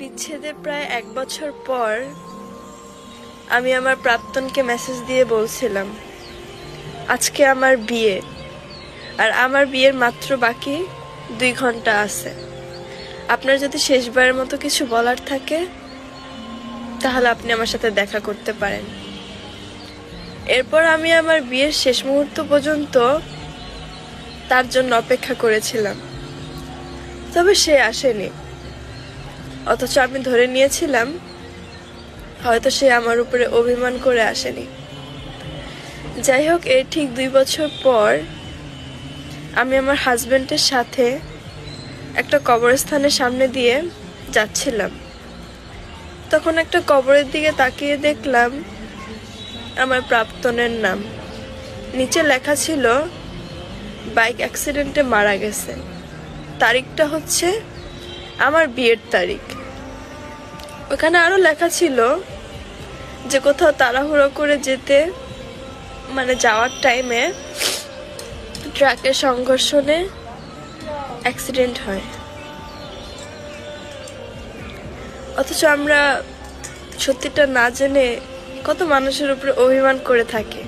বিচ্ছেদের প্রায় 1 বছর পর আমি আমার প্রাক্তনকে মেসেজ দিয়ে বলছিলাম, আজকে আমার বিয়ে, আর আমার বিয়ের মাত্র বাকি 2 ঘন্টা আছে। আপনার যদি শেষবারের মতো কিছু বলার থাকে তাহলে আপনি আমার সাথে দেখা করতে পারেন। এরপর আমি আমার বিয়ের শেষ মুহূর্ত পর্যন্ত তার জন্য অপেক্ষা করেছিলাম, তবে সে আসেনি। অথচ আমি ধরে নিয়েছিলাম হয়তো সে আমার উপরে অভিমান করে আসেনি। যাই হোক, এর ঠিক 2 বছর পর আমি আমার হাজবেন্ডের সাথে একটা কবরস্থানের সামনে দিয়ে যাচ্ছিলাম। তখন একটা কবরের দিকে তাকিয়ে দেখলাম আমার প্রাক্তনের নাম। নিচে লেখা ছিল বাইক অ্যাক্সিডেন্টে মারা গেছে। তারিখটা হচ্ছে আমার বিয়ের তারিখ। ওখানে আরো লেখা ছিল যে কোথাও তাড়াহুড়ো করে যাওয়ার টাইমে ট্রাকের সংঘর্ষণে অ্যাক্সিডেন্ট হয়। অথচ আমরা সত্যিটা না জেনে কত মানুষের উপরে অভিমান করে থাকি।